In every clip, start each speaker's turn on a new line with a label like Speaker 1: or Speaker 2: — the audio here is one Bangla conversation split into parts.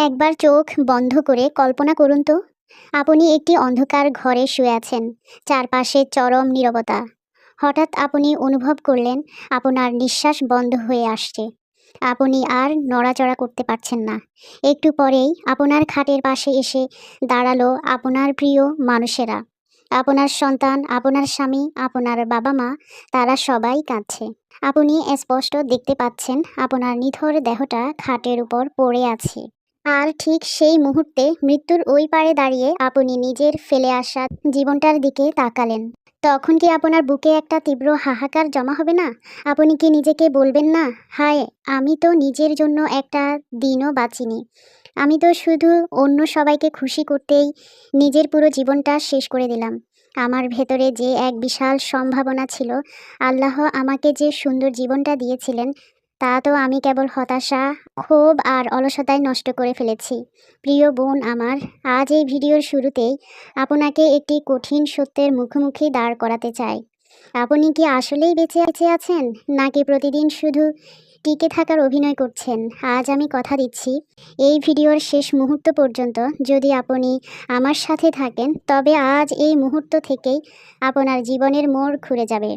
Speaker 1: একবার চোখ বন্ধ করে কল্পনা করুন তো, আপনি একটি অন্ধকার ঘরে শুয়ে আছেন। চারপাশে চরম নীরবতা। হঠাৎ আপনি অনুভব করলেন আপনার নিঃশ্বাস বন্ধ হয়ে আসছে। আপনি আর নড়াচড়া করতে পারছেন না। একটু পরেই আপনার খাটের পাশে এসে দাঁড়ালো আপনার প্রিয় মানুষেরা। আপনার সন্তান, আপনার স্বামী, আপনার বাবা মা, তারা সবাই কাঁদছে। আপনি স্পষ্ট দেখতে পাচ্ছেন আপনার নিথর দেহটা খাটের উপর পড়ে আছে। আর ঠিক সেই মুহূর্তে মৃত্যুর ওই পারে দাঁড়িয়ে আপনি নিজের ফেলে আসা জীবনটার দিকে তাকালেন। তখন কি আপনার বুকে একটা তীব্র হাহাকার জমা হবে না? আপনি কি নিজেকে বলবেন না, হায়, আমি তো নিজের জন্য একটা দিনও বাঁচিনি। আমি তো শুধু অন্য সবাইকে খুশি করতেই নিজের পুরো জীবনটা শেষ করে দিলাম। আমার ভেতরে যে এক বিশাল সম্ভাবনা ছিল, আল্লাহ আমাকে যে সুন্দর জীবনটা দিয়েছিলেন, তা তো আমি কেবল হতাশা, ক্ষোভ আর অলসতায় নষ্ট করে ফেলেছি। প্রিয় বোন আমার, আজ এই ভিডিওর শুরুতেই আপনাকে একটি কঠিন সত্যের মুখোমুখি দাঁড় করাতে চাই। আপনি কি আসলেই বেঁচে আছেন, নাকি প্রতিদিন শুধু টিকে থাকার অভিনয় করছেন? আজ আমি কথা দিচ্ছি, এই ভিডিওর শেষ মুহূর্ত পর্যন্ত যদি আপনি আমার সাথে থাকেন, তবে আজ এই মুহূর্ত থেকেই আপনার জীবনের মোড় ঘুরে যাবে।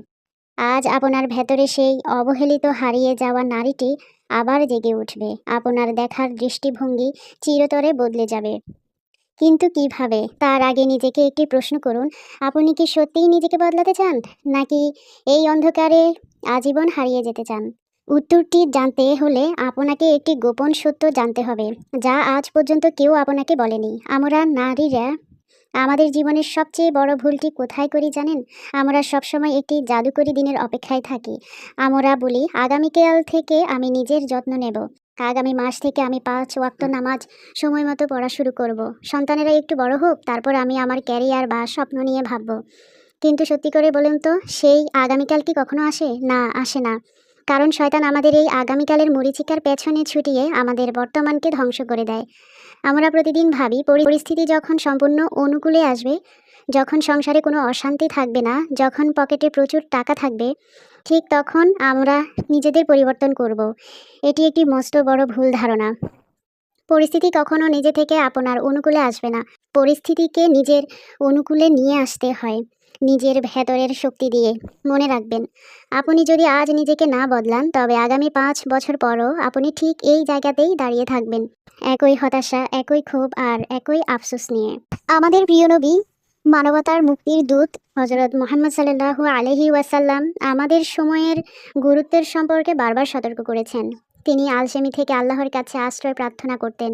Speaker 1: আজ আপনার ভেতরে সেই অবহেলিত হারিয়ে যাওয়া নারীটি আবার জেগে উঠবে। আপনার দেখার দৃষ্টিভঙ্গি চিরতরে বদলে যাবে। কিন্তু কিভাবে? তার আগে নিজেকে একটি প্রশ্ন করুন, আপনি কি সত্যিই নিজেকে বদলাতে চান, নাকি এই অন্ধকারে আজীবন হারিয়ে যেতে চান? উত্তরটি জানতে হলে আপনাকে একটি গোপন সত্য জানতে হবে, যা আজ পর্যন্ত কেউ আপনাকে বলেনি। আমরা নারীরা আমাদের জীবনের সবচেয়ে বড় ভুলটি কোথায় করি জানেন? আমরা সবসময় একটি জাদুকরী দিনের অপেক্ষায় থাকি। আমরা বলি, আগামীকাল থেকে আমি নিজের যত্ন নেব। আগামী মাস থেকে আমি 5 ওয়াক্ত নামাজ সময় মতো পড়া শুরু করব। সন্তানেরা একটু বড় হোক, তারপর আমি আমার ক্যারিয়ার বা স্বপ্ন নিয়ে ভাবব। কিন্তু সত্যি করে বলুন তো, সেই আগামীকাল কি কখনো আসে? না, আসে না। কারণ শয়তান আমাদের এই আগামীকালের মরীচিকার পেছনে ছুটিয়ে আমাদের বর্তমানকে ধ্বংস করে দেয়। আমরা প্রতিদিন ভাবি, পরিস্থিতি যখন সম্পূর্ণ অনুকূলে আসবে, যখন সংসারে কোনো অশান্তি থাকবে না, যখন পকেটে প্রচুর টাকা থাকবে, ঠিক তখন আমরা নিজেদের পরিবর্তন করব। এটি একটি মস্ত বড় ভুল ধারণা। পরিস্থিতি কখনো নিজে থেকে আপনার অনুকূলে আসবে না। পরিস্থিতিকে নিজের অনুকূলে নিয়ে আসতে হয় নিজের ভেতরের শক্তি দিয়ে। মনে রাখবেন, আপনি যদি আজ নিজেকে না বদলান, তবে আগামী 5 বছর পরও আপনি ঠিক এই জায়গাতেই দাঁড়িয়ে থাকবেন, একই হতাশা, একই ক্ষোভ আর একই আফসোস নিয়ে। আমাদের প্রিয় নবী, মানবতার মুক্তির দূত হযরত মুহাম্মদ সাল্লাল্লাহু আলাইহি ওয়াসাল্লাম আমাদের সময়ের গুরুত্বের সম্পর্কে বারবার সতর্ক করেছেন। তিনি আলসেমি থেকে আল্লাহর কাছে আশ্রয় প্রার্থনা করতেন।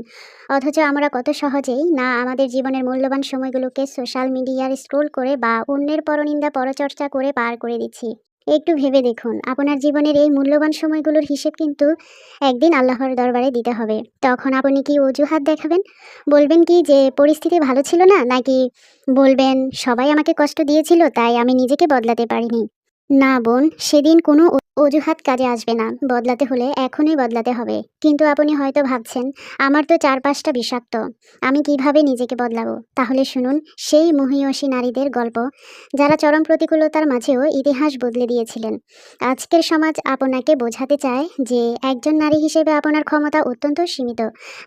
Speaker 1: অথচ আমরা কত সহজেই না আমাদের জীবনের মূল্যবান সময়গুলোকে সোশ্যাল মিডিয়ার স্ক্রোল করে বা অন্যের পরনিন্দা পরচর্চা করে পার করে দিচ্ছি। একটু ভেবে দেখুন, আপনার জীবনের এই মূল্যবান সময়গুলোর হিসেব কিন্তু একদিন আল্লাহর দরবারে দিতে হবে। তখন আপনি কি অজুহাত দেখাবেন? বলবেন কি যে পরিস্থিতি ভালো ছিল না, নাকি বলবেন সবাই আমাকে কষ্ট দিয়েছিল তাই আমি নিজেকে বদলাতে পারিনি? না বোন, সেদিন কোনো অজুহাত কাজে আসবে না। বদলাতে হলে এখনই বদলাতে হবে। কিন্তু আপনি হয়তো ভাবছেন, আমার তো চারপাশটা বিষাক্ত, আমি কিভাবে নিজেকে বদলাবো? তাহলে শুনুন সেই মহিয়সী নারীদের গল্প, যারা চরম প্রতিকূলতার মাঝেও ইতিহাস বদলে দিয়েছিলেন। আজকের সমাজ আপনাকে বোঝাতে চায় যে একজন নারী হিসেবে আপনার ক্ষমতা অত্যন্ত সীমিত।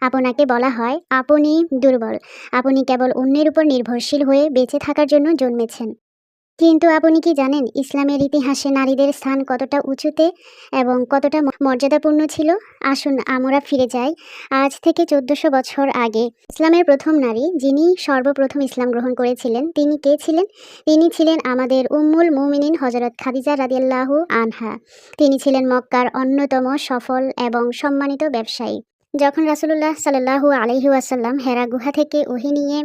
Speaker 1: আপনাকে বলা হয় আপনি দুর্বল, আপনি কেবল অন্যের উপর নির্ভরশীল হয়ে বেঁচে থাকার জন্য জন্মেছেন। কিন্তু আপনি কি জানেন ইসলামের ইতিহাসে নারীদের স্থান কতটা উঁচুতে এবং কতটা মর্যাদাপূর্ণ ছিল? আসুন আমরা ফিরে যাই আজ থেকে 1400 বছর আগে। ইসলামের প্রথম নারী, যিনি সর্বপ্রথম ইসলাম গ্রহণ করেছিলেন, তিনি কে ছিলেন? তিনি ছিলেন আমাদের উম্মুল মুমিনিন হযরত খাদিজা রাদিয়াল্লাহু আনহা। তিনি ছিলেন মক্কার অন্যতম সফল এবং সম্মানিত ব্যবসায়ী। যখন রাসূলুল্লাহ সাল্লাল্লাহু আলাইহি ওয়াসাল্লাম হেরা গুহা থেকে ওহী নিয়ে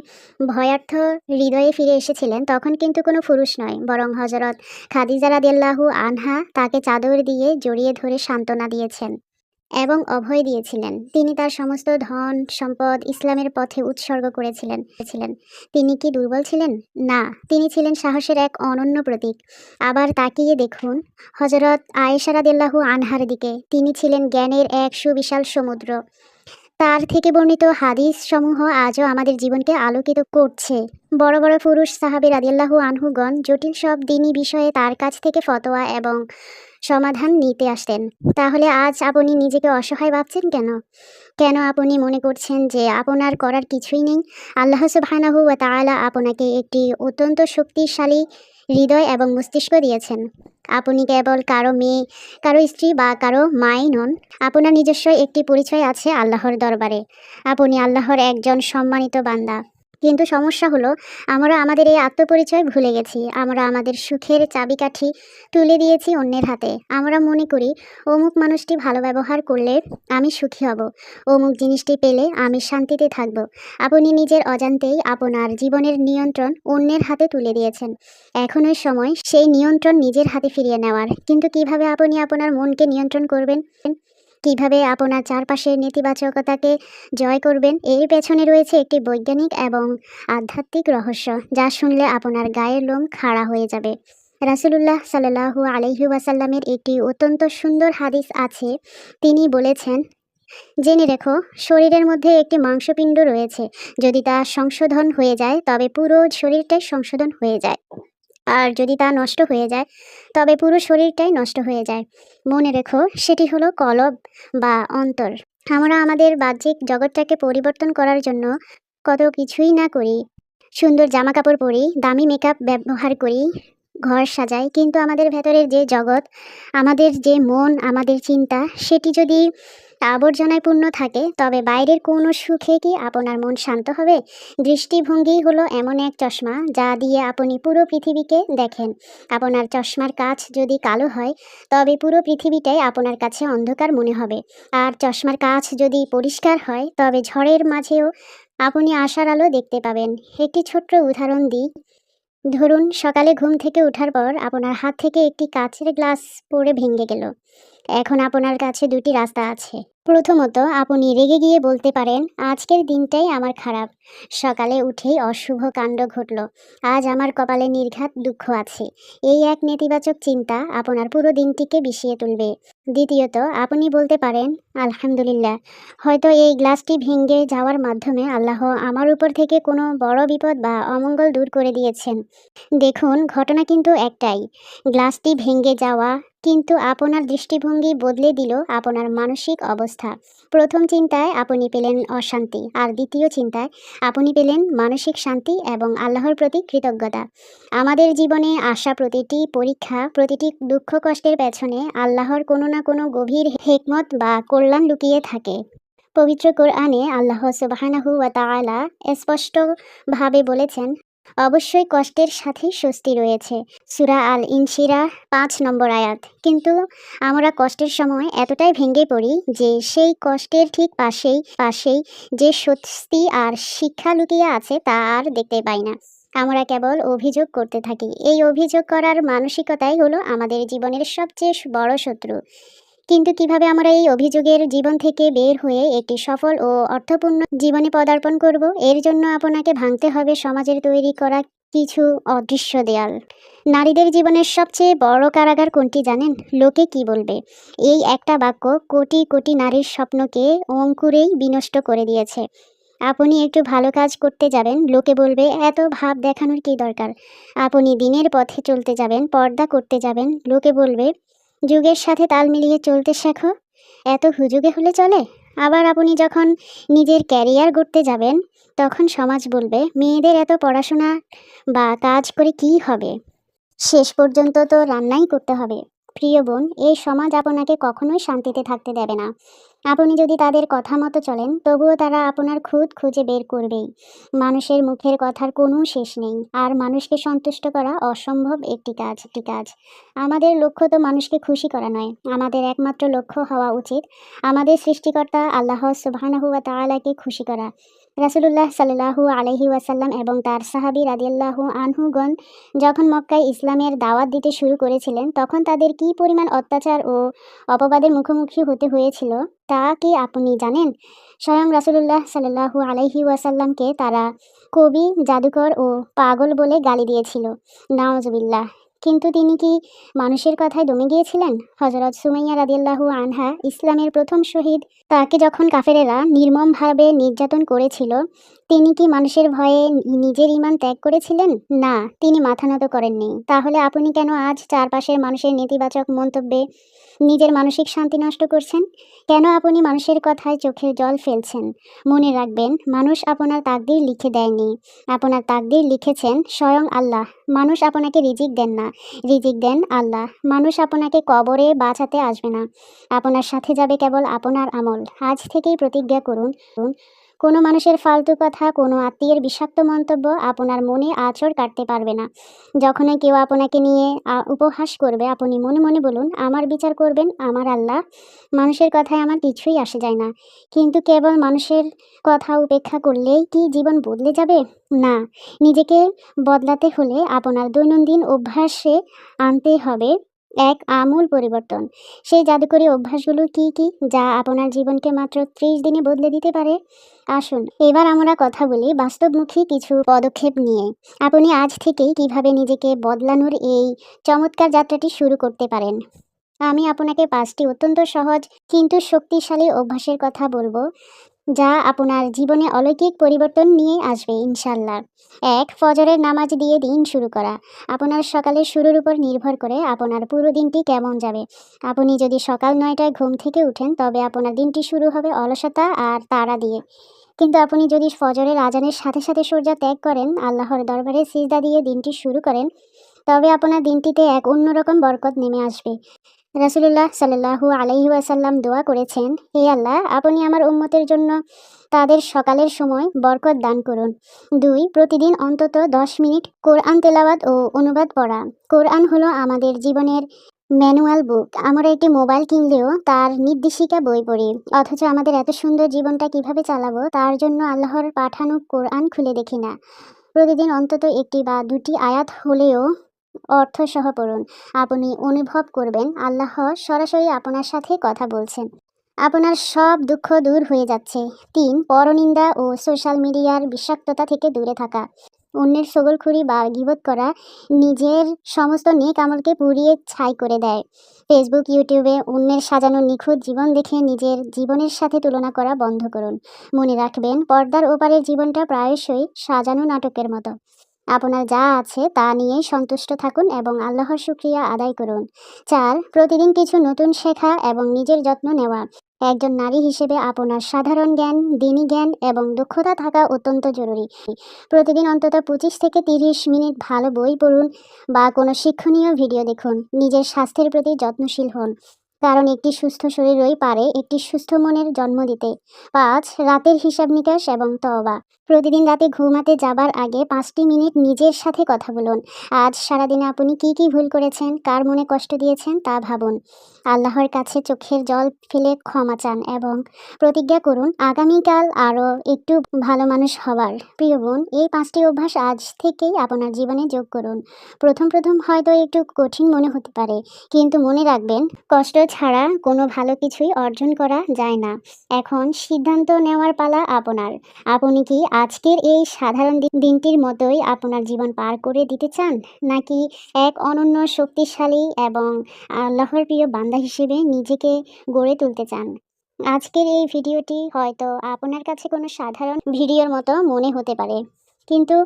Speaker 1: ভয়ার্থ হৃদয়ে ফিরে এসেছিলেন, তখন কিন্তু কোনো পুরুষ নয়, বরং হযরত খাদিজা রাদিয়াল্লাহু আনহা তাকে চাদর দিয়ে জড়িয়ে ধরে সান্ত্বনা দিয়েছেন এবং অভয় দিয়েছিলেন। তিনি তার সমস্ত ধন সম্পদ ইসলামের পথে উৎসর্গ করেছিলেন। তিনি কি দুর্বল ছিলেন? না, তিনি ছিলেন সাহসের এক অনন্য প্রতীক। আবার তাকিয়ে দেখুন হযরত আয়েশা রাদিয়াল্লাহু আনহার দিকে। তিনি ছিলেন জ্ঞানের এক সুবিশাল সমুদ্র। তার থেকে বর্ণিত হাদিস সমূহ আজও আমাদের জীবনকে আলোকিত করছে। বড় বড় পুরুষ সাহাবী রাদিয়াল্লাহু আনহুগণ জটিল সব দ্বীনি বিষয়ে তার কাছ থেকে ফতোয়া এবং সমাধান নিতে আসতেন। তাহলে আজ আপনি নিজেকে অসহায় ভাবছেন কেন? কেন আপনি মনে করছেন যে আপনার করার কিছুই নেই? আল্লাহ সুবহানাহু ওয়া তাআলা আপনাকে একটি অত্যন্ত শক্তিশালী হৃদয় এবং মস্তিষ্ক দিয়েছেন। আপনি কেবল কারো মেয়ে, কারো স্ত্রী বা কারো মাই নন। আপনার নিজস্ব একটি পরিচয় আছে আল্লাহর দরবারে। আপনি আল্লাহর একজন সম্মানিত বান্দা। কিন্তু সমস্যা হলো আমরা আমাদের এই আত্মপরিচয় ভুলে গেছি। আমরা আমাদের সুখের চাবিকাঠি তুলে দিয়েছি অন্যের হাতে। আমরা মনে করি অমুক মানুষটি ভালো ব্যবহার করলে আমি সুখী হব, অমুক জিনিসটি পেলে আমি শান্তিতে থাকব। আপনি নিজের অজান্তেই আপনার জীবনের নিয়ন্ত্রণ অন্যের হাতে তুলে দিয়েছেন। এখনই সময় সেই নিয়ন্ত্রণ নিজের হাতে ফিরিয়ে নেওয়ার। কিন্তু কিভাবে আপনি আপনার মনকে নিয়ন্ত্রণ করবেন? কিভাবে আপনার চারপাশের নেতিবাচকতাকে জয় করবেন? এর পেছনে রয়েছে একটি বৈজ্ঞানিক এবং আধ্যাত্মিক রহস্য, যা শুনলে আপনার গায়ের লোম খাড়া হয়ে যাবে। রাসূলুল্লাহ সাল্লাল্লাহু আলাইহি ওয়াসাল্লামের একটি অত্যন্ত সুন্দর হাদিস আছে। তিনি বলেছেন, জেনে রেখো, শরীরের মধ্যে একটি মাংসপিণ্ড রয়েছে। যদি তা সংশোধন হয়ে যায় তবে পুরো শরীরটাই সংশোধন হয়ে যায়, আর যদি তা নষ্ট হয়ে যায় তবে পুরো শরীরটাই নষ্ট হয়ে যায়। মনে রেখো, সেটি হলো কলব বা অন্তর। আমরা আমাদের বাহ্যিক জগৎটাকে পরিবর্তন করার জন্য কত কিছুই না করি। সুন্দর জামা কাপড় পরি, দামি মেকআপ ব্যবহার করি, ঘর সাজাই, কিন্তু আমাদের ভেতরের যে জগৎ, আমাদের যে মন, আমাদের চিন্তা, সেটি যদি আবর্জনায় পূর্ণ থাকে তবে বাইরের কোনো সুখে কি আপনার মন শান্ত হবে? দৃষ্টিভঙ্গি হলো এমন এক চশমা যা দিয়ে আপনি পুরো পৃথিবীকে দেখেন। আপনার চশমার কাঁচ যদি কালো হয় তবে পুরো পৃথিবীটাই আপনার কাছে অন্ধকার মনে হবে। আর চশমার কাঁচ যদি পরিষ্কার হয় তবে ঝড়ের মাঝেও আপনি আশার আলো দেখতে পাবেন। একটি ছোট্ট উদাহরণ দিই। ধরুন, সকালে ঘুম থেকে ওঠার পর আপনার হাত থেকে একটি কাচের গ্লাস পড়ে ভেঙে গেল। এখন আপনার কাছে দুটি রাস্তা আছে। প্রথমত, আপনি রেগে গিয়ে বলতে পারেন, আজকের দিনটাই আমার খারাপ। সকালে উঠেই অশুভ কাণ্ড ঘটল। আজ আমার কপালে নির্ঘাত দুঃখ আছে। এই এক নেতিবাচক চিন্তা আপনার পুরো দিনটিকে বিষিয়ে তুলবে। দ্বিতীয়ত, আপনি বলতে পারেন, আলহামদুলিল্লাহ, হয়তো এই গ্লাসটি ভেঙে যাওয়ার মাধ্যমে আল্লাহ আমার উপর থেকে কোনো বড় বিপদ বা অমঙ্গল দূর করে দিয়েছেন। দেখুন, ঘটনা কিন্তু একটাই, গ্লাসটি ভেঙে যাওয়া, কিন্তু আপনার দৃষ্টিভঙ্গি বদলে দিল আপনার মানসিক অবস্থা। প্রথম চিন্তায় আপনি পেলেন অশান্তি, আর দ্বিতীয় চিন্তায় আপনি পেলেন মানসিক শান্তি এবং আল্লাহর প্রতি কৃতজ্ঞতা। আমাদের জীবনে আসা প্রতিটি পরীক্ষা, প্রতিটি দুঃখ কষ্টের পেছনে আল্লাহর কোনো না কোনো গভীর হিকমত বা কল্যাণ লুকিয়ে থাকে। পবিত্র কোরআনে আল্লাহ সুবহানাহু ওয়া তাআলা স্পষ্টভাবে বলেছেন, অবশ্যই কষ্টের সাথেই স্বস্তি রয়েছে। সূরা আল ইনশিরাহ ৫ নম্বর আয়াত। কিন্তু আমরা কষ্টের সময় এতটাই ভেঙে পড়ি যে সেই কষ্টের ঠিক পাশেই যে স্বস্তি আর শিক্ষা লুকিয়ে আছে তা আর দেখতে পাই না। আমরা কেবল অভিযোগ করতে থাকি। এই অভিযোগ করার মানসিকতাই হলো আমাদের জীবনের সবচেয়ে বড় শত্রু। কিন্তু কিভাবে আমরা এই অভিযোগের জীবন থেকে বের হয়ে একটি সফল ও অর্থপূর্ণ জীবনে পদার্পণ করব? এর জন্য আপনাকে ভাঙতে হবে সমাজের তৈরি করা কিছু অদৃশ্য দেয়াল। নারীদের জীবনের সবচেয়ে বড় কারাগার কোনটি জানেন? লোকে কি বলবে। এই একটা বাক্য কোটি কোটি নারীর স্বপ্নকে অঙ্কুরেই বিনষ্ট করে দিয়েছে। আপনি একটু ভালো কাজ করতে যাবেন, লোকে বলবে, এত ভাব দেখানোর কি দরকার। আপনি দিনের পথে চলতে যাবেন, পর্দা করতে যাবেন, লোকে বলবে, যুগের সাথে তাল মিলিয়ে চলতে শেখো, এত হুজুগে হলে চলে। আবার আপনি যখন নিজের ক্যারিয়ার গড়তে যাবেন তখন সমাজ বলবে, মেয়েদের এত পড়াশোনা বা কাজ করে কি হবে, শেষ পর্যন্ত তো রান্নাই করতে হবে। প্রিয় বোন, এই সমাজ আপনাকে কখনোই শান্তিতে থাকতে দেবে না। আপনি যদি তাদের কথা মতো চলেন তবুও তারা আপনার খুঁত খুঁজে বের করবেই। মানুষের মুখের কথার কোনো শেষ নেই, আর মানুষকে সন্তুষ্ট করা অসম্ভব একটি কাজ। আমাদের লক্ষ্য তো মানুষকে খুশি করা নয়, আমাদের একমাত্র লক্ষ্য হওয়া উচিত আমাদের সৃষ্টিকর্তা আল্লাহ সুবহানাহু ওয়া তাআলাকে খুশি করা। রাসূলুল্লাহ সাল্লাল্লাহু আলাইহি ওয়াসাল্লাম এবং তার সাহাবী রাদিয়াল্লাহু আনহুগণ যখন মক্কায় ইসলামের দাওয়াত দিতে শুরু করেছিলেন তখন তাদের কী পরিমাণ অত্যাচার ও অপবাদের মুখোমুখি হতে হয়েছিল তা কি আপনি জানেন? স্বয়ং রাসূলুল্লাহ সাল্লাল্লাহু আলাইহি ওয়াসাল্লামকে তারা কবি, জাদুকর ও পাগল বলে গালি দিয়েছিল। নাউজুবিল্লাহ। কিন্তু তিনি কি মানুষের কথায় দমে গিয়েছিলেন? হযরত সুমাইয়া রাদিয়াল্লাহু আনহা, ইসলামের প্রথম শহীদ, তাকে যখন কাফেরেরা নির্মমভাবে নির্যাতন করেছিল, তিনি কি মানুষের ভয়ে নিজের ঈমান ত্যাগ করেছিলেন? না, তিনি মাথা নত করেননি। তাহলে আপনি কেন আজ চারপাশের মানুষের নেতিবাচক মন্তব্যে নিজের মানসিক শান্তি নষ্ট করছেন? কেন আপনি মানুষের কথায় চোখের জল ফেলছেন? মনে রাখবেন, মানুষ আপনার তাকদীর লিখে দেয়নি। আপনার তাকদীর লিখেছেন স্বয়ং আল্লাহ। মানুষ আপনাকে রিজিক দেন না, রিজিক দেন আল্লাহ। মানুষ আপনাকে কবরে বাঁচাতে আসবে না, আপনার সাথে যাবে কেবল আপনার আমল। আজ থেকেই প্রতিজ্ঞা করুন, কোনো মানুষের ফালতু কথা, কোনো আত্মীয়ের বিষাক্ত মন্তব্য আপনার মনে আঁচড় কাটতে পারবে না। যখনই কেউ আপনাকে নিয়ে উপহাস করবে, আপনি মনে মনে বলুন, আমার বিচার করবেন আমার আল্লাহ। মানুষের কথায় আমার কিছুই আসে যায় না। কিন্তু কেবল মানুষের কথা উপেক্ষা করলেই কি জীবন বদলে যাবে? না, নিজেকে বদলাতে হলে আপনার দৈনন্দিন অভ্যাসে আনতে হবে এক আমূল পরিবর্তন। সেই জাদুকরী অভ্যাসগুলো কি কি, যা আপনার জীবনকে মাত্র 30 দিনে বদলে দিতে পারে? আসুন এবার আমরা কথা বলি বাস্তবমুখী কিছু পদক্ষেপ নিয়ে। আপনি আজ থেকেই কিভাবে নিজেকে বদলানোর এই চমৎকার যাত্রাটি শুরু করতে পারেন। আমি আপনাকে 5টি অত্যন্ত সহজ কিন্তু শক্তিশালী অভ্যাসের কথা বলবো, যা আপনার জীবনে অলৌকিক পরিবর্তন নিয়ে আসবে ইনশাল্লাহ। 1. ফজরের নামাজ দিয়ে দিন শুরু করা। আপনার সকালের শুরুর উপর নির্ভর করে আপনার পুরো দিনটি কেমন যাবে। আপনি যদি সকাল 9টায় ঘুম থেকে উঠেন, তবে আপনার দিনটি শুরু হবে অলসতা আর তাড়া দিয়ে। কিন্তু আপনি যদি ফজরের আজানের সাথে সাথে সূর্য ত্যাগ করেন, আল্লাহর দরবারে সিজদা দিয়ে দিনটি শুরু করেন, তবে আপনার দিনটিতে এক অন্যরকম বরকত নেমে আসবে। রাসূলুল্লাহ সাল্লাল্লাহু আলাইহি ওয়াসাল্লাম দোয়া করেছেন, হে আল্লাহ, আপনি আমার উম্মতের জন্য তাদের সকালের সময় বরকত দান করুন। 2. প্রতিদিন অন্তত 10 মিনিট কোরআন তেলাওয়াত ও অনুবাদ পড়া। কোরআন হলো আমাদের জীবনের ম্যানুয়াল বুক। আমরা একটি মোবাইল কিনলেও তার নির্দেশিকা বই পড়ি, অথচ আমাদের এত সুন্দর জীবনটা কিভাবে চালাবো তার জন্য আল্লাহর পাঠানো কোরআন খুলে দেখি না। প্রতিদিন অন্তত 1টি বা 2টি আয়াত হলেও অর্থসহ পড়ুন। আপনি অনুভব করবেন আল্লাহ সরাসরি আপনার সাথে কথা বলছেন। আপনার সব দুঃখ দূর হয়ে যাচ্ছে। 3. পরনিন্দা ও সোশ্যাল মিডিয়ার বিষাক্ততা থেকে দূরে থাকা। অন্যের ছগলখুরি বা গীবত করা নিজের সমস্ত নেক আমলকে পুড়িয়ে ছাই করে দেয়। ফেসবুক, ইউটিউবে অন্যের সাজানো নিখুঁত জীবন দেখে নিজের জীবনের সাথে তুলনা করা বন্ধ করুন। মনে রাখবেন, পর্দার ওপারের জীবনটা প্রায়শই সাজানো নাটকের মতো। আপনার যা আছে তা নিয়েই সন্তুষ্ট থাকুন এবং আল্লাহর শুকরিয়া আদায় করুন। 4. প্রতিদিন কিছু নতুন শেখা এবং নিজের যত্ন নেওয়া। একজন নারী হিসেবে আপনার সাধারণ জ্ঞান, দিনী জ্ঞান এবং দক্ষতা থাকা অত্যন্ত জরুরি। প্রতিদিন অন্তত 25 থেকে 30 মিনিট ভালো বই পড়ুন বা কোনো শিক্ষণীয় ভিডিও দেখুন। নিজের স্বাস্থ্যের প্রতি যত্নশীল হন, কারণ একটি সুস্থ শরীরই পারে একটি সুস্থ মনের জন্ম দিতে। 5. রাতের হিসাব নিকাশ এবং তওবা। প্রতিদিন রাতে ঘুমাতে যাবার আগে 5টি মিনিট নিজের সাথে কথা বলুন। আজ সারাদিনে আপনি কি কি ভুল করেছেন, কার মনে কষ্ট দিয়েছেন তা ভাবুন। আল্লাহর কাছে চোখের জল ফেলে ক্ষমা চান এবং প্রতিজ্ঞা করুন আগামীকাল আরও একটু ভালো মানুষ হবার। প্রিয় বোন, এই 5টি অভ্যাস আজ থেকেই আপনার জীবনে যোগ করুন। প্রথম হয়তো একটু কঠিন মনে হতে পারে, কিন্তু মনে রাখবেন, কষ্ট ছাড়া কোনো ভালো কিছুই অর্জন করা যায় না। এখন সিদ্ধান্ত নেওয়ার পালা আপনার। আপনি কি আজকের এই সাধারণ দিনটির মতোই আপনার জীবন পার করে দিতে চান, নাকি এক অনন্য, শক্তিশালী এবং আল্লাহর প্রিয় বান্দা হিসেবে নিজেকে গড়ে তুলতে চান? আজকের এই ভিডিওটি হয়তো আপনার কাছে কোনো সাধারণ ভিডিওর মতো মনে হতে পারে, কিন্তু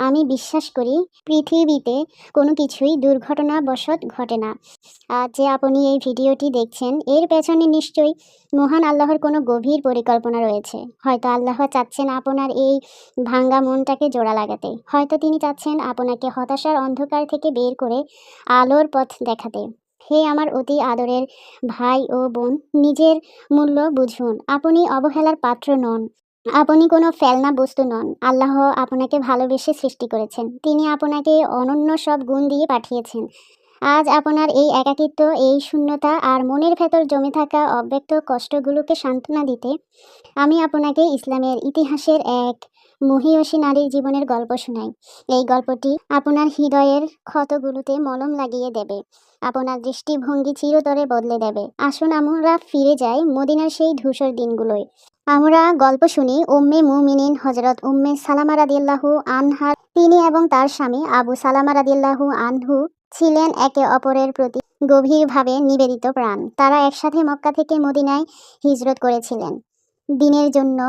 Speaker 1: আমি বিশ্বাস করি পৃথিবীতে কোনো কিছুই দুর্ঘটনাবশত ঘটে না। আজ যে আপনি এই ভিডিওটি দেখছেন, এর পেছনে নিশ্চয়ই মহান আল্লাহর কোনো গভীর পরিকল্পনা রয়েছে। হয়তো আল্লাহ চাচ্ছেন আপনার এই ভাঙ্গা মনটাকে জোড়া লাগাতে, হয়তো তিনি চাচ্ছেন আপনাকে হতাশার অন্ধকার থেকে বের করে আলোর পথ দেখাতে। হে আমার অতি আদরের ভাই ও বোন, নিজের মূল্য বুঝুন। আপনি অবহেলার পাত্র নন, আপনি কোনো ফেলনা বস্তু নন। আল্লাহ আপনাকে ভালোবেসে সৃষ্টি করেছেন, তিনি আপনাকে অনন্য সব গুণ দিয়ে পাঠিয়েছেন। আজ আপনার এই একাকিত্ব, এই শূন্যতা আর মনের ভেতর জমে থাকা অব্যক্ত কষ্টগুলোকে সান্ত্বনা দিতে আমি আপনাকে ইসলামের ইতিহাসের এক মহিয়সী নারীর জীবনের গল্প শোনাই। এই গল্পটি আপনার হৃদয়ের ক্ষতগুলোতে মলম লাগিয়ে দেবে, আপনার দৃষ্টিভঙ্গি চিরতরে বদলে দেবে। আসুন আমরা ফিরে যাই মদিনার সেই ধূসর দিনগুলোয়। আমরা গল্প শুনি উম্মে মুমিনিন হযরত উম্মে সালামা রাদিয়াল্লাহু আনহা। তিনি এবং তার স্বামী আবু সালামা রাদিয়াল্লাহু আনহু ছিলেন একে অপরের প্রতি গভীরভাবে নিবেদিত প্রাণ। তারা একসাথে মক্কা থেকে মদিনায় হিজরত করেছিলেন, দিনের জন্য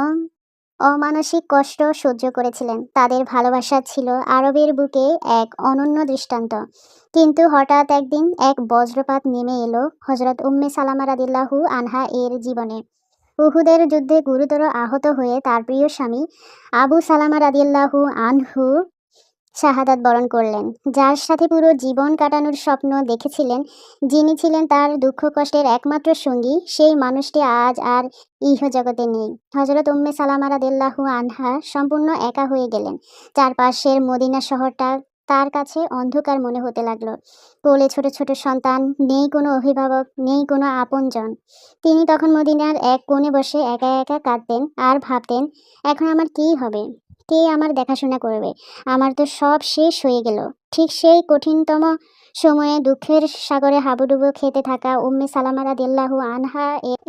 Speaker 1: অমানসিক কষ্ট সহ্য করেছিলেন। তাদের ভালোবাসা ছিল আরবের বুকে এক অনন্য দৃষ্টান্ত। কিন্তু হঠাৎ একদিন এক বজ্রপাত নেমে এলো হযরত উম্মে সালামা রাদিয়াল্লাহু আনহা এর জীবনে। উহুদের যুদ্ধে গুরুতর আহত হয়ে তার প্রিয় স্বামী আবু সালামা রাদিয়াল্লাহু আনহু শাহাদাত বরণ করলেন। যার সাথে পুরো জীবন কাটানোর স্বপ্ন দেখেছিলেন, যিনি ছিলেন তার দুঃখ কষ্টের একমাত্র সঙ্গী, সেই মানুষটি আজ আর ইহজগতে নেই। হযরত উম্মে সালামা রাদিয়াল্লাহু আনহা সম্পূর্ণ একা হয়ে গেলেন। চারপাশের মদিনা শহরটা তার কাছে অন্ধকার মনে হতে লাগলো। কোলে ছোট ছোট সন্তান, নেই কোনো অভিভাবক, নেই কোনো আপনজন। তিনি তখন মদিনার এক কোণে বসে একা একা কাঁদতেন আর ভাবতেন, এখন আমার কী হবে, কে আমার দেখাশোনা করবে, আমার তো সব শেষ হয়ে গেল। ঠিক সেই কঠিনতম সময়ে দুঃখের সাগরে হাবুডুবু খেতে থাকা উম্মে সালামা রাদিয়াল্লাহু আনহা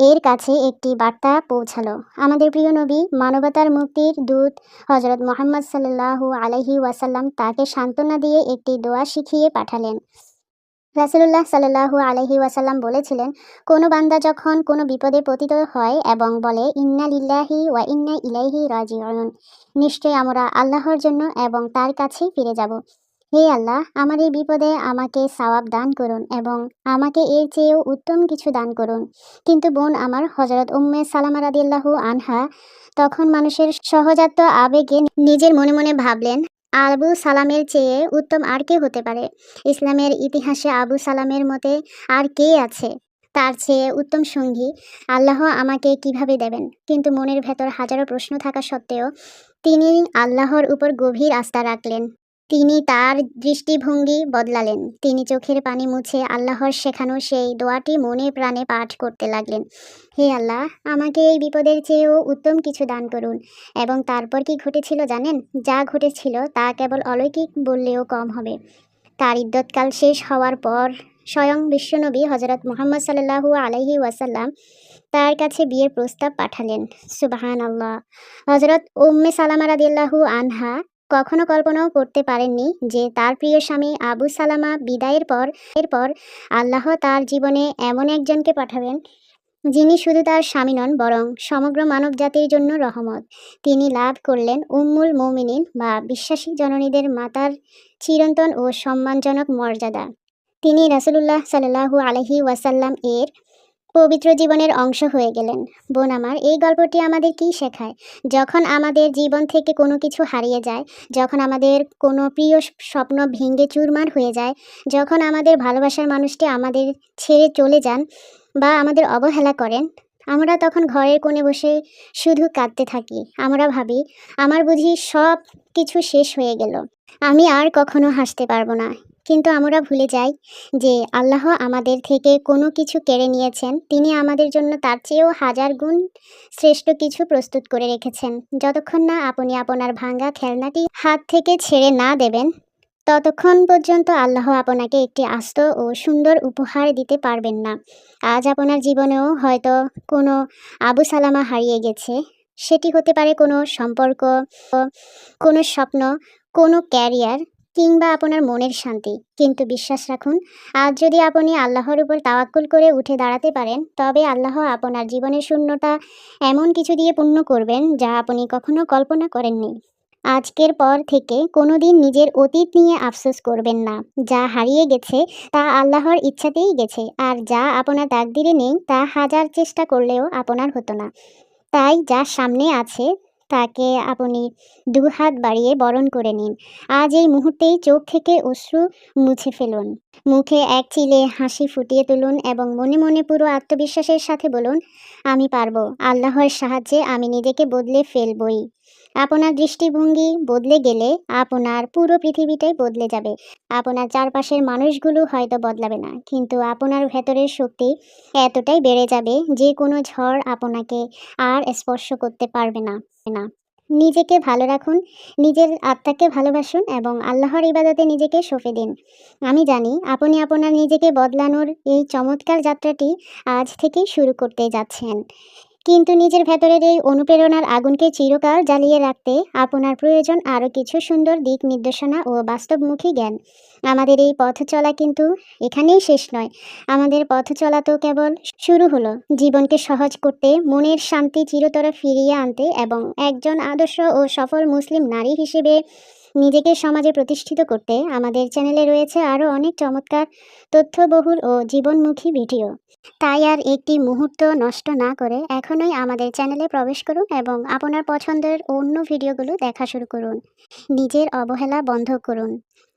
Speaker 1: এর কাছে একটি বার্তা পৌঁছালো। আমাদের প্রিয় নবী, মানবতার মুক্তির দূত হযরত মুহাম্মদ সাল্লাল্লাহু আলাইহি ওয়াসাল্লাম তাকে সান্ত্বনা দিয়ে একটি দোয়া শিখিয়ে পাঠালেন। রাসূলুল্লাহ সাল্লাল্লাহু আলাইহি ওয়াসাল্লাম বলেছিলেন, কোনো বান্দা যখন কোনো বিপদে পতিত হয় এবং বলে ইন্না লিল্লাহি ওয়া ইন্না ইলাইহি রাজিউন, নিশ্চয়ই আমরা আল্লাহর জন্য এবং তার কাছেই ফিরে যাব। হে আল্লাহ, আমার এই বিপদে আমাকে সওয়াব দান করুন এবং আমাকে এর চেয়েও উত্তম কিছু দান করুন। কিন্তু বোন আমার হযরত উম্মে সালামা রাদিয়াল্লাহু আনহা তখন মানুষের সহজাত আবেগে নিজের মনে মনে ভাবলেন, আবু সালামের চেয়ে উত্তম আর কে হতে পারে? ইসলামের ইতিহাসে আবু সালামের মতে আর কে আছে? তার চেয়ে উত্তম সঙ্গী আল্লাহ আমাকে কিভাবে দেবেন? কিন্তু মনের ভেতর হাজারো প্রশ্ন থাকা সত্ত্বেও তিনি আল্লাহর উপর গভীর আস্থা রাখলেন। তিনি তার দৃষ্টিভঙ্গি বদলালেন। তিনি চোখের পানি মুছে আল্লাহর শেখানো সেই দোয়াটি মনে প্রাণে পাঠ করতে লাগলেন। হে আল্লাহ, আমাকে এই বিপদের চেয়েও উত্তম কিছু দান করুন। এবং তারপর কি ঘটেছিল জানেন? যা ঘটেছিল তা কেবল অলৌকিক বললেও কম হবে। তার ইদ্যৎকাল শেষ হওয়ার পর স্বয়ং বিশ্বনবী হযরত মুহাম্মদ সাল্লাল্লাহু আলাইহি ওয়াসাল্লাম তার কাছে বিয়ের প্রস্তাব পাঠালেন। সুবহানাল্লাহ। হযরত উম্মে সালামা রাদিয়াল্লাহু আনহা কখনো কল্পনাও করতে পারেননি যে তার প্রিয় স্বামী আবু সালামা বিদায়ের পর আল্লাহ তার জীবনে এমন একজনকে পাঠাবেন, যিনি শুধু তার স্বামী নন বরং সমগ্র মানবজাতির জন্য রহমত। তিনি লাভ করলেন উম্মুল মুমিনিন বা বিশ্বাসী জননীদের মাতার চিরন্তন ও সম্মানজনক মর্যাদা। তিনি রাসূলুল্লাহ সাল্লাল্লাহু আলাইহি ওয়াসাল্লাম এর পবিত্র জীবনের অংশ হয়ে গেলেন। বোন আমার, এই গল্পটি আমাদের কি শেখায়? যখন আমাদের জীবন থেকে কোনো কিছু হারিয়ে যায়, যখন আমাদের কোনো প্রিয় স্বপ্ন ভেঙে চুরমার হয়ে যায়, যখন আমাদের ভালোবাসার মানুষটি আমাদের ছেড়ে চলে যান বা আমাদের অবহেলা করেন, আমরা তখন ঘরের কোণে বসে শুধু কাঁদতে থাকি। আমরা ভাবি, আমার বুঝি সব কিছু শেষ হয়ে গেল, আমি আর কখনো হাসতে পারবো না। কিন্তু আমরা ভুলে যাই যে আল্লাহ আমাদের থেকে কোনো কিছু কেড়ে নিয়েছেন, তিনি আমাদের জন্য তার চেয়েও হাজার গুণ শ্রেষ্ঠ কিছু প্রস্তুত করে রেখেছেন। যতক্ষণ না আপনি আপনার ভাঙা খেলনাটি হাত থেকে ছেড়ে না দেবেন, ততক্ষণ পর্যন্ত আল্লাহ আপনাকে একটি আস্ত ও সুন্দর উপহার দিতে পারবেন না। আজ আপনার জীবনেও হয়তো কোনো আবু সালামা হারিয়ে গেছে। সেটি হতে পারে কোনো সম্পর্ক, কোনো স্বপ্ন, কোনো ক্যারিয়ার কিংবা আপনার মনের শান্তি। কিন্তু বিশ্বাস রাখুন, আজ যদি আপনি আল্লাহর উপর তাওয়াক্কুল করে উঠে দাঁড়াতে পারেন, তবে আল্লাহ আপনার জীবনের শূন্যতা এমন কিছু দিয়ে পূর্ণ করবেন যা আপনি কখনো কল্পনা করেননি। আজকের পর থেকে কোনোদিন নিজের অতীত নিয়ে আফসোস করবেন না। যা হারিয়ে গেছে তা আল্লাহর ইচ্ছাতেই গেছে, আর যা আপনার তাকদিরে নেই তা হাজার চেষ্টা করলেও আপনার হতো না। তাই যা সামনে আছে তাকে আপনি দুহাত বাড়িয়ে বরণ করে নিন। আজ এই মুহূর্তেই চোখ থেকে অশ্রু মুছে ফেলুন, মুখে এক চিলে হাসি ফুটিয়ে তুলুন এবং মনে মনে পুরো আত্মবিশ্বাসের সাথে বলুন, আমি পারবো, আল্লাহর সাহায্যে আমি নিজেকে বদলে ফেলবই। আপনার দৃষ্টিভঙ্গি বদলে গেলে আপনার পুরো পৃথিবীটাই বদলে যাবে। আপনার চারপাশের মানুষগুলো হয়তো বদলাবে না, কিন্তু আপনার ভেতরের শক্তি এতটাই বেড়ে যাবে যে কোনো ঝড় আপনাকে আর স্পর্শ করতে পারবে না। নিজেকে ভালো রাখুন, নিজের আত্মাকে ভালোবাসুন এবং আল্লাহর ইবাদতে নিজেকে সঁপে দিন। আমি জানি আপনি আপনার নিজেকে বদলানোর এই চমৎকার যাত্রাটি আজ থেকেই শুরু করতে যাচ্ছেন। কিন্তু নিজের ভেতরের এই অনুপ্রেরণার আগুনকে চিরকাল জ্বালিয়ে রাখতে আপনার প্রয়োজন আরও কিছু সুন্দর দিক নির্দেশনা ও বাস্তবমুখী জ্ঞান। আমাদের এই পথ চলা কিন্তু এখানেই শেষ নয়। আমাদের পথ চলা তো কেবল শুরু হলো। জীবনকে সহজ করতে, মনের শান্তি চিরতরে ফিরিয়ে আনতে এবং একজন আদর্শ ও সফল মুসলিম নারী হিসেবে নিজেকে সমাজে প্রতিষ্ঠিত করতে আমাদের চ্যানেলে রয়েছে আরও অনেক চমৎকার তথ্যবহুল ও জীবনমুখী ভিডিও। তাই আর একটি মুহূর্ত নষ্ট না করে এখনই আমাদের চ্যানেলে প্রবেশ করুন এবং আপনার পছন্দের অন্য ভিডিওগুলো দেখা শুরু করুন। নিজের অবহেলা বন্ধ করুন,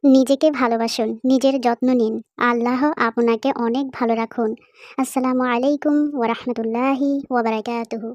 Speaker 1: নিজেকে ভালোবাসুন, নিজের যত্ন নিন। আল্লাহ আপনাকে অনেক ভালো রাখুন। আসসালামু আলাইকুম ওয়া রাহমাতুল্লাহি ওয়া বারাকাতুহু।